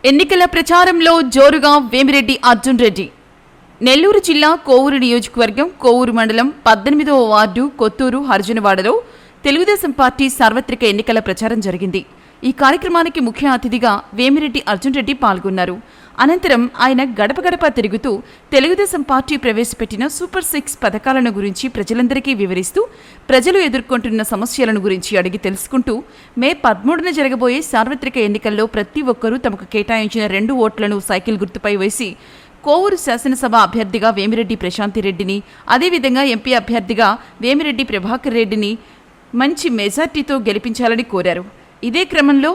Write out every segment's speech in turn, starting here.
ఎన్నికల ప్రచారంలో జోరుగా వేమిరెడ్డి అర్జున్ రెడ్డి. నెల్లూరు జిల్లా కోవూరు నియోజకవర్గం కోవూరు మండలం 18వ వార్డు కొత్తూరు హర్జునవాడలో తెలుగుదేశం పార్టీ సార్వత్రిక ఎన్నికల ప్రచారం జరిగింది. ఈ కార్యక్రమానికి ముఖ్య అతిథిగా వేమిరెడ్డి అర్జున్ రెడ్డి పాల్గొన్నారు. అనంతరం ఆయన గడప గడప తిరుగుతూ తెలుగుదేశం పార్టీ ప్రవేశపెట్టిన సూపర్ 6 పథకాలను గురించి ప్రజలందరికీ వివరిస్తూ ప్రజలు ఎదుర్కొంటున్న సమస్యలను గురించి అడిగి తెలుసుకుంటూ మే 13న జరగబోయే సార్వత్రిక ఎన్నికల్లో ప్రతి ఒక్కరూ తమకు కేటాయించిన 2 ఓట్లను సైకిల్ గుర్తుపై వేసి కోవూరు శాసనసభ అభ్యర్థిగా వేమిరెడ్డి ప్రశాంతిరెడ్డిని, అదేవిధంగా ఎంపీ అభ్యర్థిగా వేమిరెడ్డి ప్రభాకర్ రెడ్డిని మంచి మెజార్టీతో గెలిపించాలని కోరారు. ఇదే క్రమంలో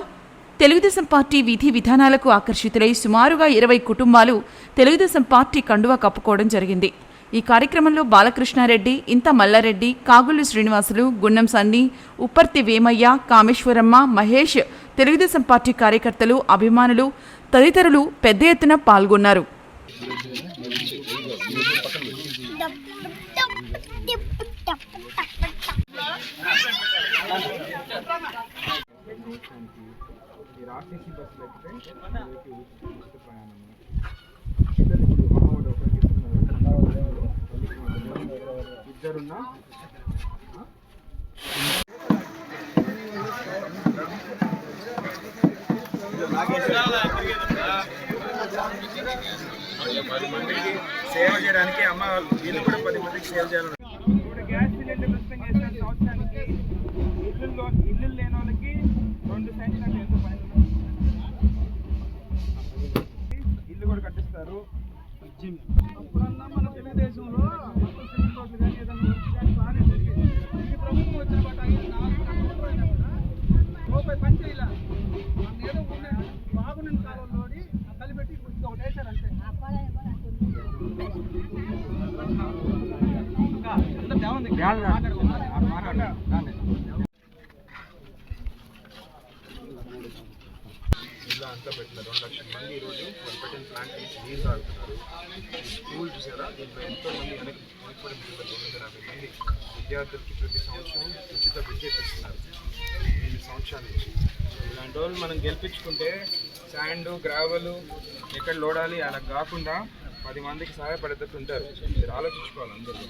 తెలుగుదేశం పార్టీ విధి విధానాలకు ఆకర్షితులై సుమారుగా 20 కుటుంబాలు తెలుగుదేశం పార్టీ కండువా కప్పుకోవడం జరిగింది. ఈ కార్యక్రమంలో బాలకృష్ణారెడ్డి, ఇంత మల్లారెడ్డి, కాగుళ్లు శ్రీనివాసులు, గుండం సన్ని, ఉప్పర్తి వేమయ్య, కామేశ్వరమ్మ, మహేష్, తెలుగుదేశం పార్టీ కార్యకర్తలు, అభిమానులు తదితరులు పెద్ద ఎత్తున పాల్గొన్నారు. ఆర్టీసీ బస్సులు ఎక్కితే ఉచిత ప్రయాణము ఇప్పుడు అమ్మఒడి ఒకరికి ఇస్తున్నారు, ఇద్దరున్నా సేవ చేయడానికి అమ్మ వీళ్ళు కూడా 10 మందికి సేవ చేయాలి. ఇప్పుడు గ్యాస్ సిలిండర్ ఉచితంగా ఇస్తారు సంవత్సరానికి. ఇల్లు లేని వాళ్ళకి 2 సెంట్లు ఎంతో పైన ఇల్లు కూడా కట్టిస్తారు. అప్పుడన్నా మన తెలుగుదేశంలో మొత్తం సిమెంట్ రోడ్లు కానీ ఏదైనా కానీ బాగానే జరిగింది. ఈ ప్రభుత్వం వచ్చిన బట్ రూపాయి పని చేయాల ఏదో బాగున్న కాలంలోని కలిపెట్టి ఒకటి వేశారంటే ఇలా అంతా పెట్టినారు. 2 లక్షల మంది ఈరోజు వాళ్ళు పెట్టిన ప్లాంట్ నుంచి నీళ్ళు తాగుతున్నారు. స్కూల్ చూసారా, దీంట్లో ఎంతో మంది వెనకబడిన 950 మంది విద్యార్థులకి ప్రతి సంవత్సరం ఉచిత విద్య ఇస్తున్నారు 8 సంవత్సరాల నుంచి. ఇలాంటి వాళ్ళు మనం గెలిపించుకుంటే శాండ్ గ్రావెల్ ఎక్కడ లోడాలి అలా కాకుండా 10 మందికి సహాయపడేటట్టు ఉంటారు. మీరు ఆలోచించుకోవాలి అందరూ.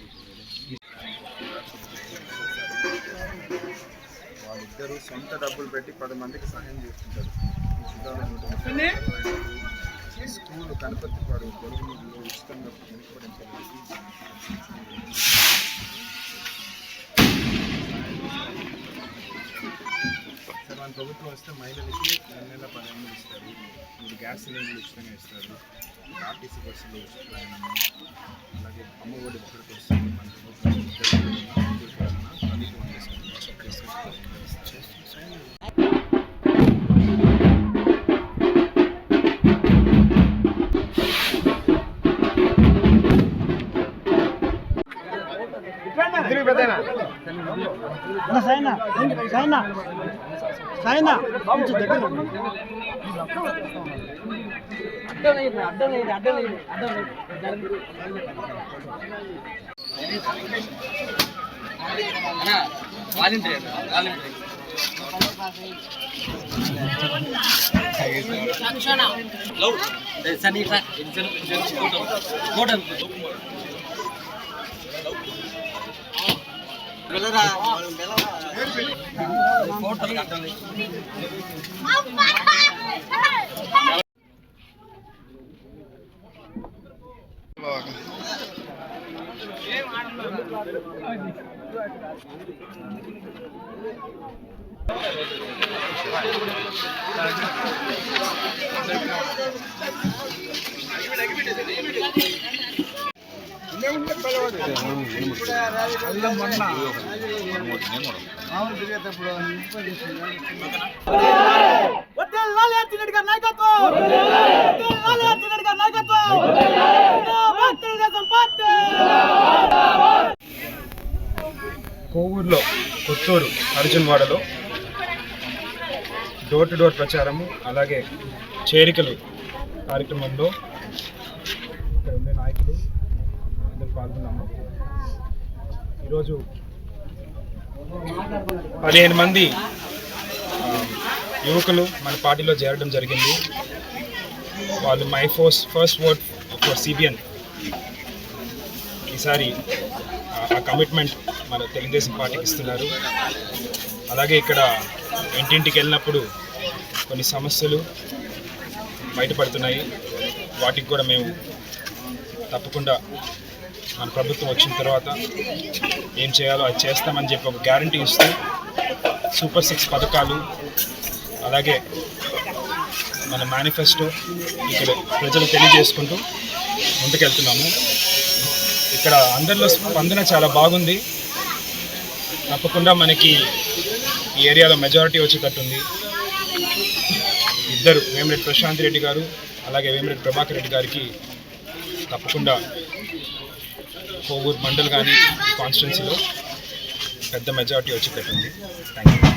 వాళ్ళిద్దరూ సొంత డబ్బులు పెట్టి 10 మందికి సహాయం చేస్తుంటారు. స్కూల్ కనపర్తిపాడు తెలుగు ఉచితంగా వెనుకబడించాలి. మన ప్రభుత్వం వస్తే మహిళలకి నెల 15 ఇస్తారు. ఇప్పుడు గ్యాస్ సిలిండర్లు ఉచితంగా ఇస్తారు. ఆర్టీసీ బస్సులు ఉచిత ప్రయాణము, అలాగే అమ్మఒడి ఒకరికి వస్తుంది. మన ప్రభుత్వం కోవూరులో కొత్తూరు హర్జునవాడలో డోర్ టు డోర్ ప్రచారము అలాగే చేరికలు కార్యక్రమంలో ఇక్కడ ఉండే నాయకులు అందరూ పాల్గొన్నాము. ఈరోజు 15 మంది యువకులు మన పార్టీలో చేరడం జరిగింది. వాళ్ళు my first vote for CBN ఈసారి ఆ కమిట్మెంట్ మన తెలుగుదేశం పార్టీకి ఇస్తున్నారు. అలాగే ఇక్కడ ఇంటింటికి వెళ్ళినప్పుడు కొన్ని సమస్యలు బయటపడుతున్నాయి. వాటికి కూడా మేము తప్పకుండా మన ప్రభుత్వం వచ్చిన తర్వాత ఏం చేయాలో అది చేస్తామని చెప్పి ఒక గ్యారంటీ ఇస్తూ సూపర్ 6 పథకాలు అలాగే మన మేనిఫెస్టో ఇక్కడ ప్రజలు తెలియజేసుకుంటూ ముందుకెళ్తున్నాము. ఇక్కడ అందరిలో స్పందన చాలా బాగుంది. తప్పకుండా మనకి ఈ ఏరియాలో మెజారిటీ వచ్చేటట్టుంది. ఇద్దరు వేమిరెడ్డి ప్రశాంత్ రెడ్డి గారు అలాగే వేమిరెడ్డి ప్రభాకర్ రెడ్డి గారికి తప్పకుండా కోవూరు మండల్ కానీ కాన్స్టిట్యున్సీలో పెద్ద మెజారిటీ వచ్చేటట్టుంది. Thank you.